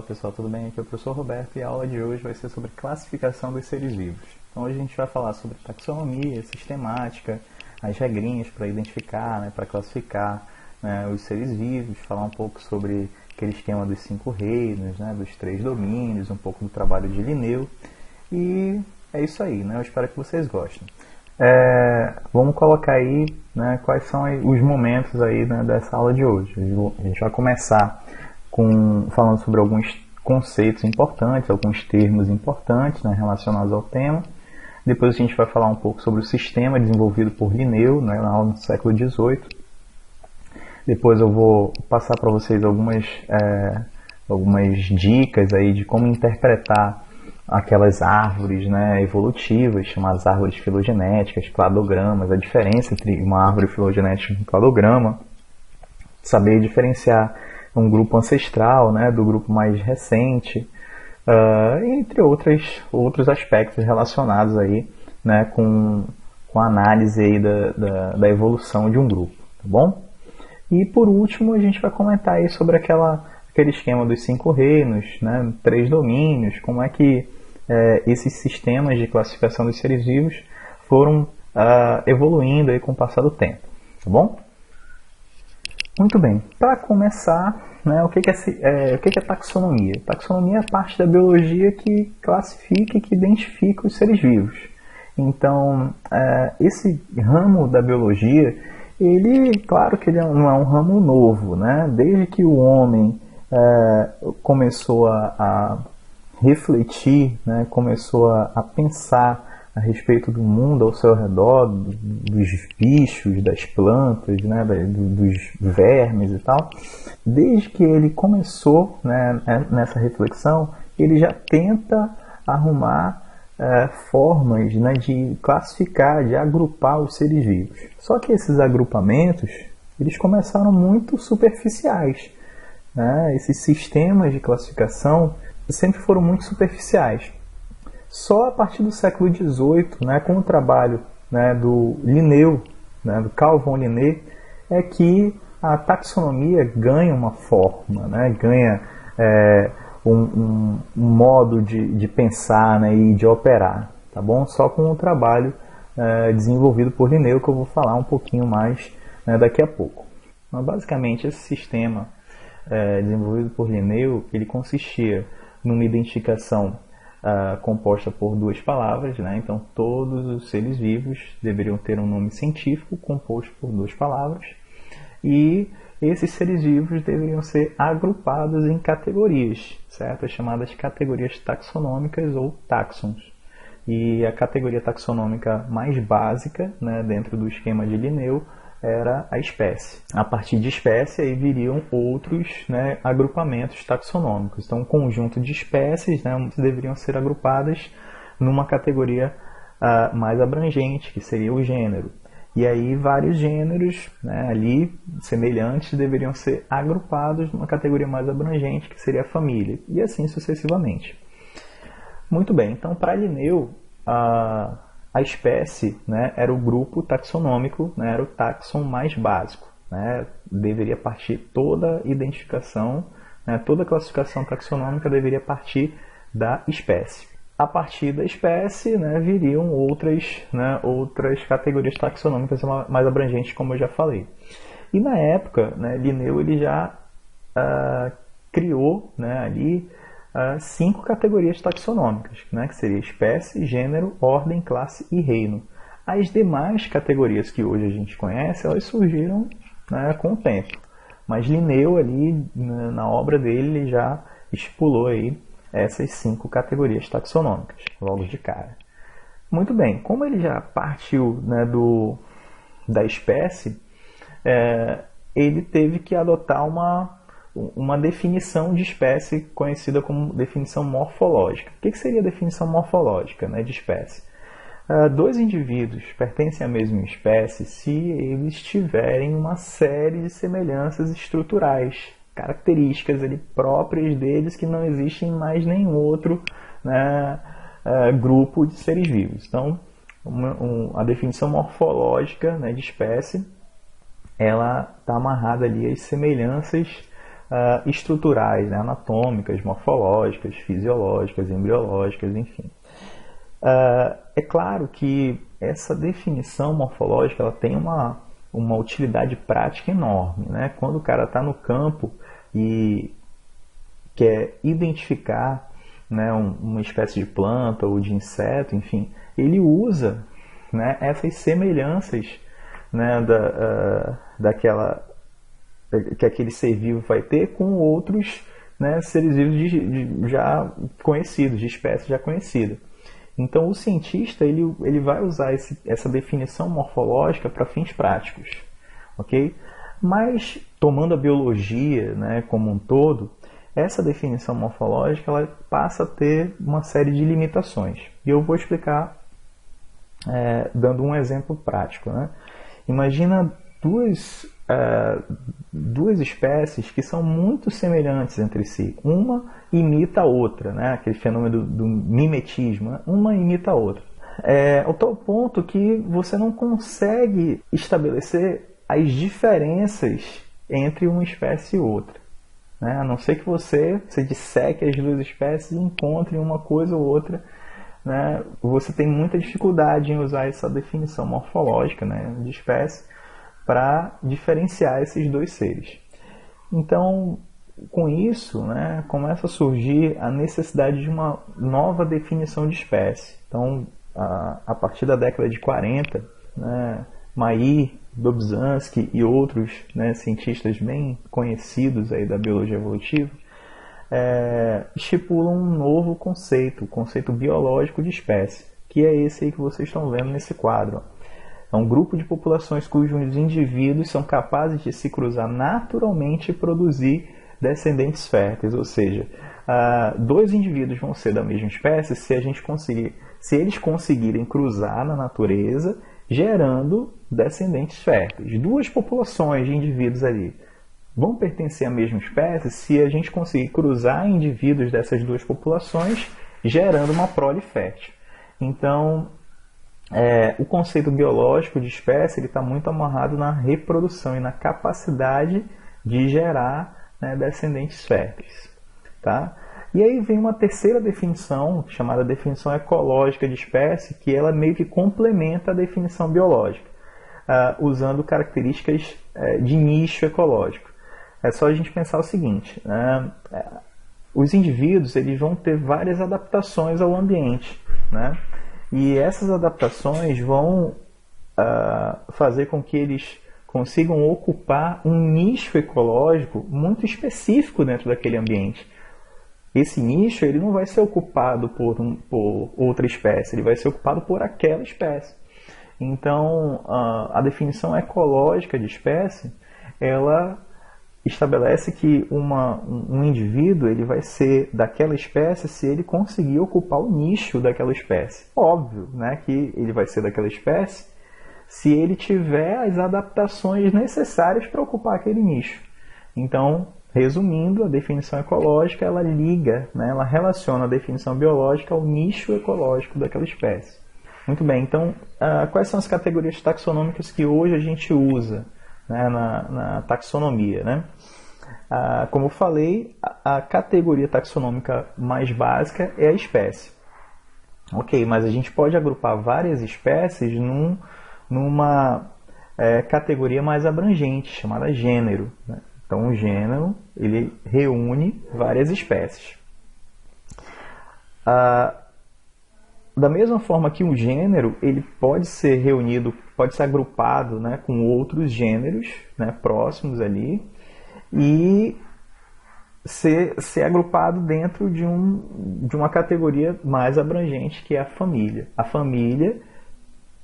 Fala pessoal, tudo bem? Aqui é o professor Roberto e a aula de hoje vai ser sobre classificação dos seres vivos. Então hoje a gente vai falar sobre taxonomia, sistemática, as regrinhas para identificar, para classificar os seres vivos, falar um pouco sobre aquele esquema dos 5 reinos, dos 3 domínios, um pouco do trabalho de Linneu. E é isso aí, eu espero que vocês gostem. Vamos colocar aí quais são os momentos aí dessa aula de hoje. A gente vai começar falando sobre alguns conceitos importantes, alguns termos importantes relacionados ao tema. Depois a gente vai falar um pouco sobre o sistema desenvolvido por Linneu, na aula do século XVIII. Depois eu vou passar para vocês algumas dicas aí de como interpretar aquelas árvores evolutivas, chamadas árvores filogenéticas, cladogramas, a diferença entre uma árvore filogenética e um cladograma, saber diferenciar um grupo ancestral do grupo mais recente, entre outros aspectos relacionados aí, com a análise aí da evolução de um grupo, tá bom? E por último a gente vai comentar aí sobre aquele esquema dos 5 reinos, 3 domínios, como é que esses sistemas de classificação dos seres vivos foram evoluindo aí com o passar do tempo, tá bom? Muito bem, para começar, o que é taxonomia? Taxonomia é a parte da biologia que classifica e que identifica os seres vivos. Então, esse ramo da biologia, claro que ele não é um ramo novo, Desde que o homem começou a refletir, começou a pensar a respeito do mundo ao seu redor, dos bichos, das plantas, dos vermes e tal. Desde que ele começou nessa reflexão, ele já tenta arrumar formas de classificar, de agrupar os seres vivos. Só que esses agrupamentos, eles começaram muito superficiais. Esses sistemas de classificação sempre foram muito superficiais. Só a partir do século XVIII, com o trabalho do Linneu, do Carl von Linné, é que a taxonomia ganha uma forma, ganha um modo de pensar e de operar, tá bom? Só com o trabalho desenvolvido por Linneu, que eu vou falar um pouquinho mais daqui a pouco. Mas, basicamente, esse sistema desenvolvido por Linneu, ele consistia numa identificação composta por 2 palavras, então todos os seres vivos deveriam ter um nome científico composto por 2 palavras, e esses seres vivos deveriam ser agrupados em categorias, certo? As chamadas categorias taxonômicas ou táxons. E a categoria taxonômica mais básica, dentro do esquema de Linneu, era a espécie. A partir de espécie aí viriam outros agrupamentos taxonômicos. Então, um conjunto de espécies deveriam ser agrupadas numa categoria mais abrangente, que seria o gênero. E aí vários gêneros ali semelhantes deveriam ser agrupados numa categoria mais abrangente, que seria a família. E assim sucessivamente. Muito bem, então para Linneu, a espécie era o grupo taxonômico, era o táxon mais básico. Deveria partir toda identificação, toda classificação taxonômica deveria partir da espécie. A partir da espécie viriam outras categorias taxonômicas mais abrangentes, como eu já falei. E na época, Linneu ele já criou ali 5 categorias taxonômicas, que seria espécie, gênero, ordem, classe e reino. As demais categorias que hoje a gente conhece, elas surgiram com o tempo. Mas Linneu, ali, na obra dele, ele já estipulou aí essas 5 categorias taxonômicas, logo de cara. Muito bem, como ele já partiu da espécie, ele teve que adotar uma definição de espécie conhecida como definição morfológica. O que seria a definição morfológica de espécie? 2 indivíduos pertencem à mesma espécie se eles tiverem uma série de semelhanças estruturais, características próprias deles que não existem em mais nenhum outro grupo de seres vivos. Então, a definição morfológica de espécie, ela está amarrada ali às semelhanças estruturais, né, anatômicas, morfológicas, fisiológicas, embriológicas, enfim. É claro que essa definição morfológica ela tem uma utilidade prática enorme, né? Quando o cara está no campo e quer identificar, né, uma espécie de planta ou de inseto, enfim, ele usa, né, essas semelhanças, né, daquela que aquele ser vivo vai ter com outros, né, seres vivos já conhecidos, de espécies já conhecidas. Então o cientista ele vai usar essa definição morfológica para fins práticos, ok? Mas tomando a biologia, né, como um todo, essa definição morfológica ela passa a ter uma série de limitações. E eu vou explicar dando um exemplo prático, né? Imagina duas espécies que são muito semelhantes entre si. Uma imita a outra, né? Aquele fenômeno do mimetismo, né? Uma imita a outra. Ao tal ponto que você não consegue estabelecer as diferenças entre uma espécie e outra, né? A não ser que você disseque as duas espécies e encontre uma coisa ou outra, né? Você tem muita dificuldade em usar essa definição morfológica, né, de espécie para diferenciar esses dois seres. Então, com isso, né, começa a surgir a necessidade de uma nova definição de espécie. Então, a partir da década de 40, né, Mayr, Dobzhansky e outros, né, cientistas bem conhecidos aí da biologia evolutiva, estipulam um novo conceito, o conceito biológico de espécie, que é esse aí que vocês estão vendo nesse quadro. É um grupo de populações cujos indivíduos são capazes de se cruzar naturalmente e produzir descendentes férteis, ou seja, dois indivíduos vão ser da mesma espécie se eles conseguirem cruzar na natureza, gerando descendentes férteis. Duas populações de indivíduos ali vão pertencer à mesma espécie se a gente conseguir cruzar indivíduos dessas duas populações, gerando uma prole fértil. Então, o conceito biológico de espécie está muito amarrado na reprodução e na capacidade de gerar, né, descendentes férteis. Tá? E aí vem uma terceira definição, chamada definição ecológica de espécie, que ela meio que complementa a definição biológica, usando características de nicho ecológico. É só a gente pensar o seguinte, né? Os indivíduos eles vão ter várias adaptações ao ambiente, né? E essas adaptações vão fazer com que eles consigam ocupar um nicho ecológico muito específico dentro daquele ambiente. Esse nicho ele não vai ser ocupado por outra espécie, ele vai ser ocupado por aquela espécie. Então, a definição ecológica de espécie, ela estabelece que um indivíduo ele vai ser daquela espécie se ele conseguir ocupar o nicho daquela espécie. Óbvio, né, que ele vai ser daquela espécie se ele tiver as adaptações necessárias para ocupar aquele nicho. Então, resumindo, a definição ecológica ela liga, né, ela relaciona a definição biológica ao nicho ecológico daquela espécie. Muito bem, então, quais são as categorias taxonômicas que hoje a gente usa, né, na taxonomia, né? Como eu falei, a categoria taxonômica mais básica é a espécie. Ok, mas a gente pode agrupar várias espécies numa categoria mais abrangente, chamada gênero, né? Então, o gênero ele reúne várias espécies. Da mesma forma que um gênero ele pode ser reunido, pode ser agrupado, né, com outros gêneros, né, próximos ali e ser agrupado dentro de uma categoria mais abrangente que é a família. A família,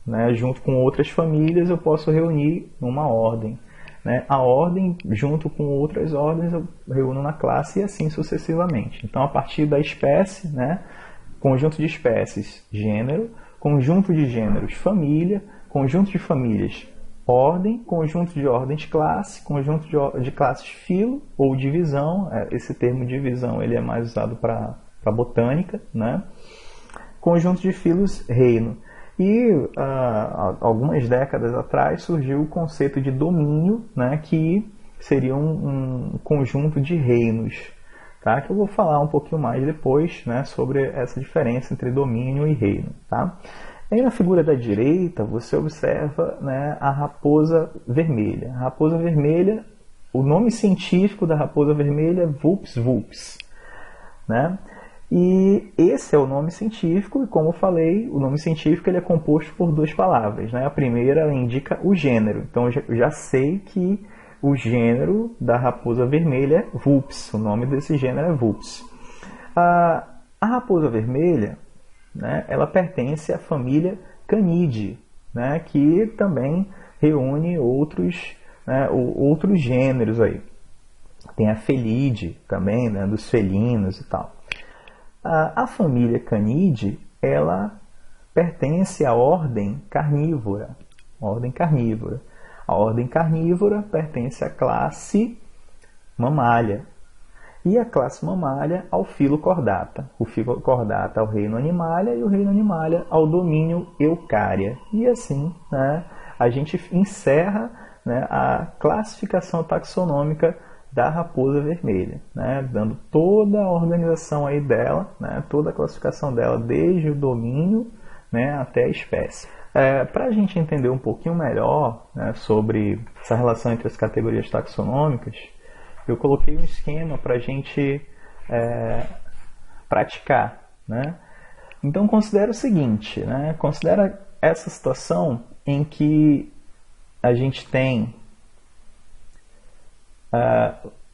né, junto com outras famílias eu posso reunir numa ordem, né? A ordem junto com outras ordens eu reúno na classe e assim sucessivamente. Então a partir da espécie, né, conjunto de espécies, gênero, conjunto de gêneros, família, conjunto de famílias, ordem, conjunto de ordens, classe, conjunto de classes, filo ou divisão. Esse termo divisão ele é mais usado para botânica, né? Conjunto de filos, reino. E algumas décadas atrás surgiu o conceito de domínio, né, que seria um conjunto de reinos, tá? Que eu vou falar um pouquinho mais depois, né, sobre essa diferença entre domínio e reino. Tá? Aí na figura da direita você observa, né, a raposa vermelha. A raposa vermelha, o nome científico da raposa vermelha é Vulpes vulpes, né? E esse é o nome científico, e como eu falei, o nome científico ele é composto por duas palavras, né? A primeira ela indica o gênero, então eu já sei que o gênero da raposa vermelha é Vulpes, o nome desse gênero é Vulpes. A raposa vermelha, né, ela pertence à família Canidae, né, que também reúne outros, né, outros gêneros aí. Tem a Felidae também, né, dos felinos e tal. A família Canidae, ela pertence à ordem carnívora. A ordem carnívora pertence à classe mamália. E a classe mamália ao filo Chordata. O filo Chordata ao reino Animalia e o reino Animalia ao domínio Eukarya. E assim, né, a gente encerra, né, a classificação taxonômica da raposa vermelha, né, dando toda a organização aí dela, né, toda a classificação dela desde o domínio, né, até a espécie. Para a gente entender um pouquinho melhor, né, sobre essa relação entre as categorias taxonômicas, eu coloquei um esquema para a gente praticar, né? Então considera o seguinte, né, considera essa situação em que a gente tem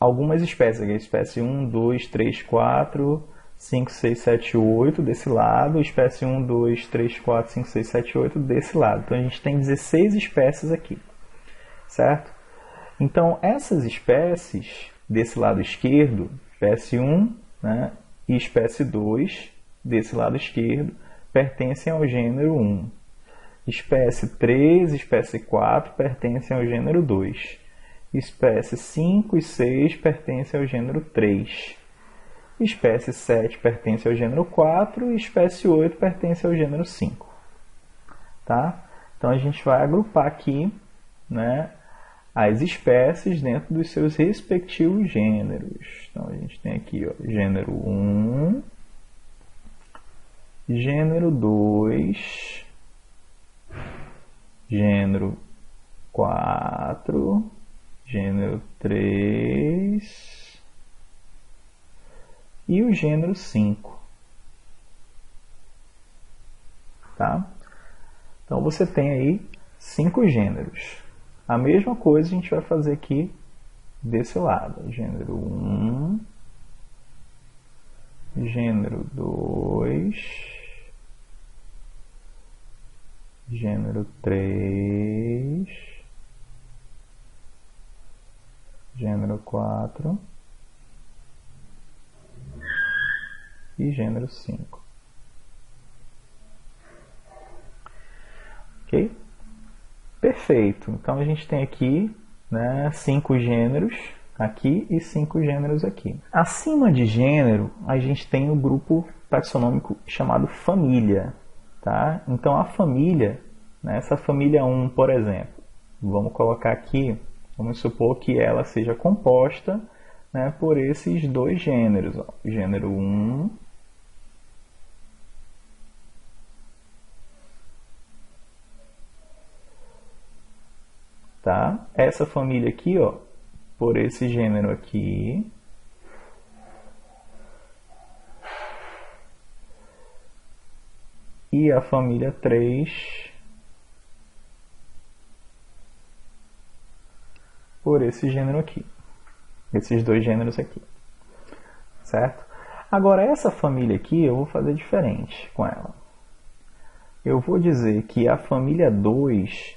algumas espécies, a espécie 1, 2, 3, 4, 5, 6, 7, 8 desse lado, espécie 1, 2, 3, 4, 5, 6, 7, 8 desse lado. Então a gente tem 16 espécies aqui, certo? Então essas espécies desse lado esquerdo, espécie 1, né, e espécie 2 desse lado esquerdo, pertencem ao gênero 1. Espécie 3 e espécie 4 pertencem ao gênero 2. Espécie 5 e 6 pertencem ao gênero 3. Espécie 7 pertence ao gênero 4 e espécie 8 pertence ao gênero 5. Tá? Então a gente vai agrupar aqui, né, as espécies dentro dos seus respectivos gêneros. Então a gente tem aqui, ó, gênero 1, gênero 2, gênero 4, gênero 3 e o gênero 5. Tá? Então você tem aí 5 gêneros. A mesma coisa a gente vai fazer aqui desse lado. Gênero 1, gênero 2, gênero 3, gênero 4 e gênero 5. Ok? Perfeito. Então a gente tem aqui, né, 5 gêneros aqui e 5 gêneros aqui. Acima de gênero, a gente tem o grupo taxonômico chamado família. Tá? Então a família, né, essa família 1, por exemplo, vamos colocar aqui, vamos supor que ela seja composta, né, por esses dois gêneros. Ó. Gênero 1 tá? Essa família aqui, ó, por esse gênero aqui. E a família 3 por esse gênero aqui. Esses dois gêneros aqui. Certo? Agora, essa família aqui eu vou fazer diferente com ela. Eu vou dizer que a família 2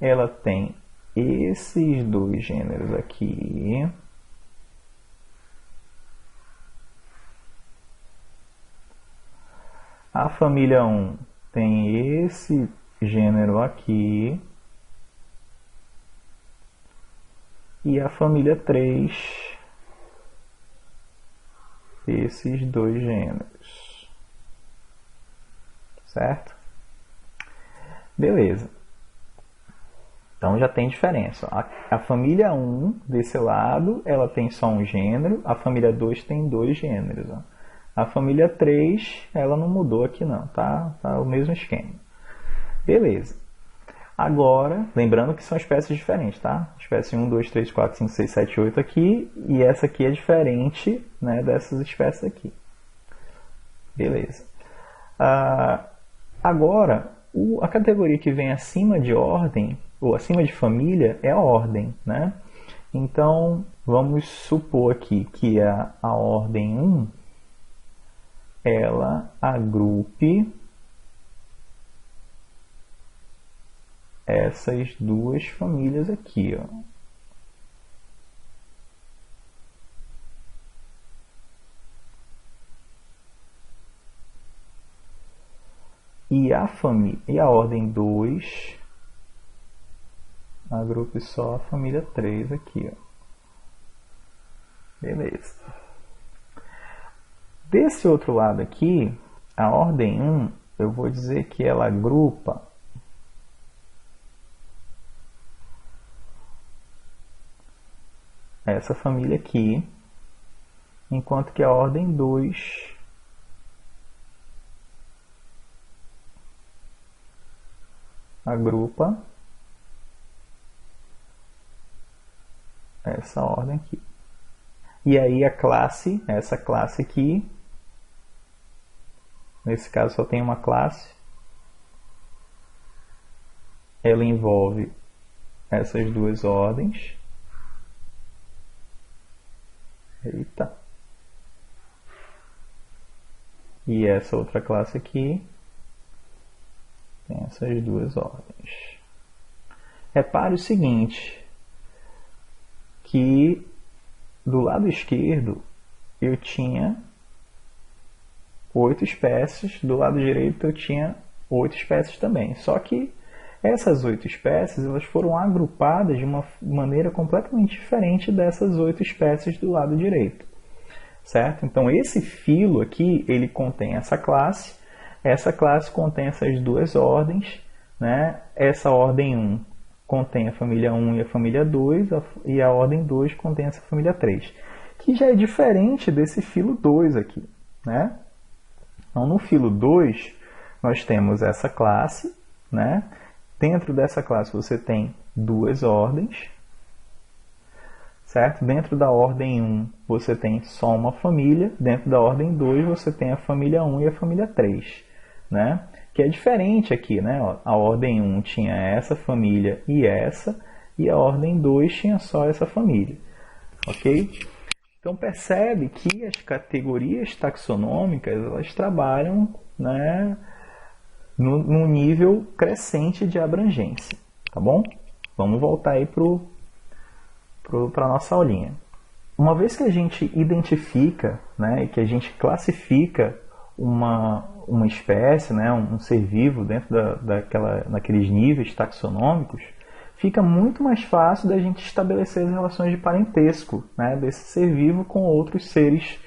ela tem esses dois gêneros aqui. A família 1 tem esse gênero aqui. E a família 3, esses dois gêneros. Certo? Beleza. Então já tem diferença. A família 1 desse lado, ela tem só um gênero, a família 2 tem dois gêneros. Ó. A família 3, ela não mudou aqui não, tá? Tá o mesmo esquema. Beleza. Agora, lembrando que são espécies diferentes, tá? Espécie 1, 2, 3, 4, 5, 6, 7, 8 aqui, e essa aqui é diferente, né, dessas espécies aqui. Beleza. Agora, a categoria que vem acima de ordem, ou acima de família, é a ordem, né? Então, vamos supor aqui que a ordem 1, ela agrupe essas duas famílias aqui, ó. E a ordem 2 agrupe só a família 3 aqui, ó. Beleza. Desse outro lado aqui, a ordem 1, eu vou dizer que ela agrupa essa família aqui, enquanto que a ordem 2 agrupa essa ordem aqui. E aí a classe, essa classe aqui, nesse caso só tem uma classe, ela envolve essas duas ordens. Eita. E essa outra classe aqui tem essas duas ordens. Repare o seguinte, que do lado esquerdo eu tinha 8 espécies, do lado direito eu tinha 8 espécies também. Só que essas 8 espécies elas foram agrupadas de uma maneira completamente diferente dessas 8 espécies do lado direito. Certo? Então esse filo aqui, ele contém essa classe contém essas duas ordens, né? Essa ordem 1 contém a família 1 e a família 2, e a ordem 2 contém essa família 3, que já é diferente desse filo 2 aqui, né? Então no filo 2 nós temos essa classe, né? Dentro dessa classe você tem duas ordens, certo? Dentro da ordem 1 você tem só uma família, dentro da ordem 2 você tem a família 1 e a família 3, né? Que é diferente aqui, né? A ordem 1 tinha essa família e a ordem 2 tinha só essa família, ok? Então percebe que as categorias taxonômicas elas trabalham, né, num nível crescente de abrangência, tá bom? Vamos voltar aí para a nossa aulinha. Uma vez que a gente identifica, né, e que a gente classifica uma espécie, né, um ser vivo dentro daqueles níveis taxonômicos, fica muito mais fácil da gente estabelecer as relações de parentesco, né, desse ser vivo com outros seres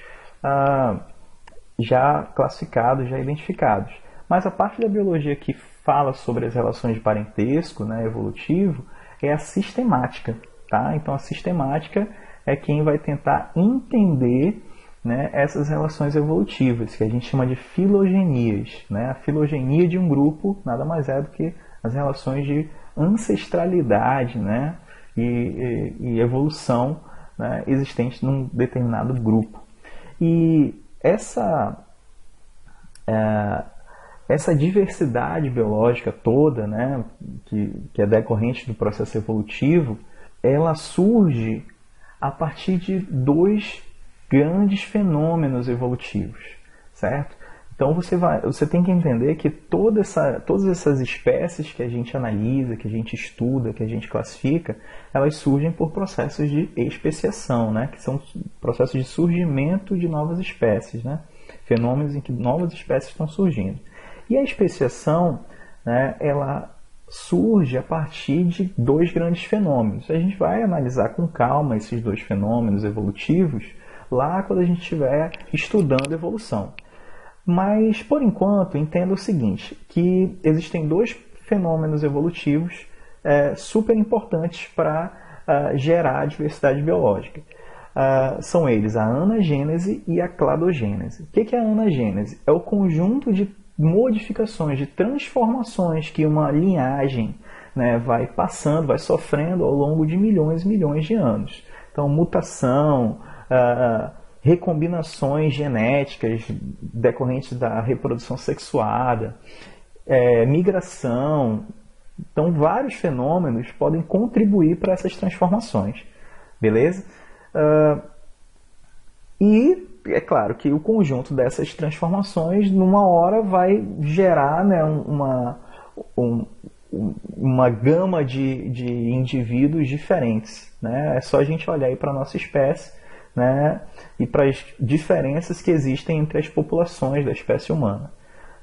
já classificados, já identificados. Mas a parte da biologia que fala sobre as relações de parentesco, né, evolutivo, é a sistemática. Tá? Então a sistemática é quem vai tentar entender, né, essas relações evolutivas, que a gente chama de filogenias. Né? A filogenia de um grupo nada mais é do que as relações de ancestralidade, né, e evolução, né, existentes num determinado grupo. E essa diversidade biológica toda, né, que é decorrente do processo evolutivo, ela surge a partir de dois grandes fenômenos evolutivos, certo? Então você tem que entender que todas essas espécies que a gente analisa, que a gente estuda, que a gente classifica, elas surgem por processos de especiação, né? Que são processos de surgimento de novas espécies, né? Fenômenos em que novas espécies estão surgindo. E a especiação, né, ela surge a partir de dois grandes fenômenos. A gente vai analisar com calma esses dois fenômenos evolutivos lá quando a gente estiver estudando evolução. Mas, por enquanto, entenda o seguinte, que existem dois fenômenos evolutivos super importantes para gerar a diversidade biológica. São eles a anagênese e a cladogênese. O que é a anagênese? É o conjunto de modificações, de transformações que uma linhagem, né, vai passando, vai sofrendo ao longo de milhões e milhões de anos. Então, mutação, recombinações genéticas decorrentes da reprodução sexuada, migração. Então, vários fenômenos podem contribuir para essas transformações. Beleza? E é claro que o conjunto dessas transformações, numa hora, vai gerar, né, uma gama de indivíduos diferentes. Né? É só a gente olhar para a nossa espécie, né, e para as diferenças que existem entre as populações da espécie humana.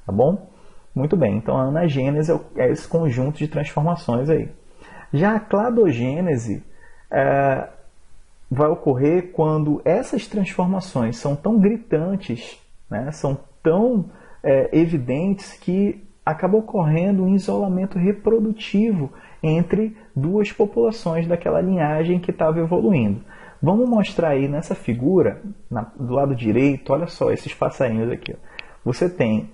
Tá bom? Muito bem, então a anagênese é esse conjunto de transformações aí. Já a cladogênese vai ocorrer quando essas transformações são tão gritantes, né, são tão evidentes que acaba ocorrendo um isolamento reprodutivo entre duas populações daquela linhagem que estava evoluindo. Vamos mostrar aí nessa figura, do lado direito, olha só esses passarinhos aqui. Ó. Você tem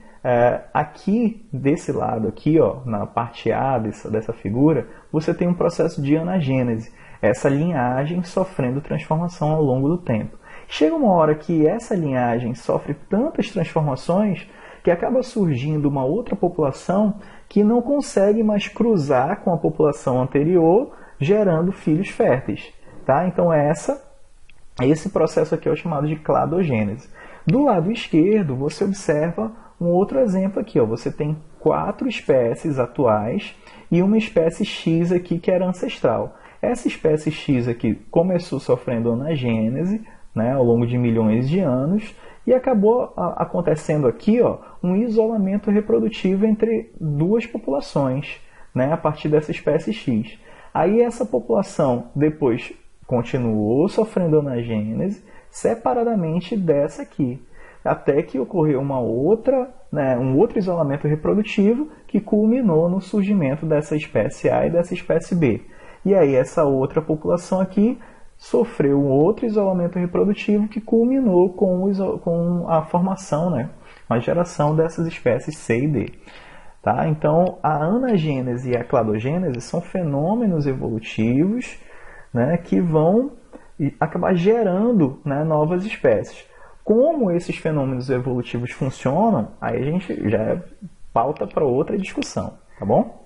aqui, desse lado aqui, ó, na parte A dessa figura, você tem um processo de anagênese. Essa linhagem sofrendo transformação ao longo do tempo. Chega uma hora que essa linhagem sofre tantas transformações que acaba surgindo uma outra população que não consegue mais cruzar com a população anterior, gerando filhos férteis. Tá? Então esse processo aqui é o chamado de cladogênese. Do lado esquerdo, você observa um outro exemplo aqui. Ó. Você tem 4 espécies atuais e uma espécie X aqui que era ancestral. Essa espécie X aqui começou sofrendo anagênese, né, ao longo de milhões de anos e acabou acontecendo aqui, ó, um isolamento reprodutivo entre duas populações, né, a partir dessa espécie X. Aí essa população depois continuou sofrendo anagênese separadamente dessa aqui, até que ocorreu um outro isolamento reprodutivo que culminou no surgimento dessa espécie A e dessa espécie B. E aí essa outra população aqui sofreu um outro isolamento reprodutivo que culminou com a formação, né, a geração dessas espécies C e D. Tá? Então, a anagênese e a cladogênese são fenômenos evolutivos, né, que vão acabar gerando, né, novas espécies. Como esses fenômenos evolutivos funcionam, aí a gente já pauta para outra discussão, tá bom?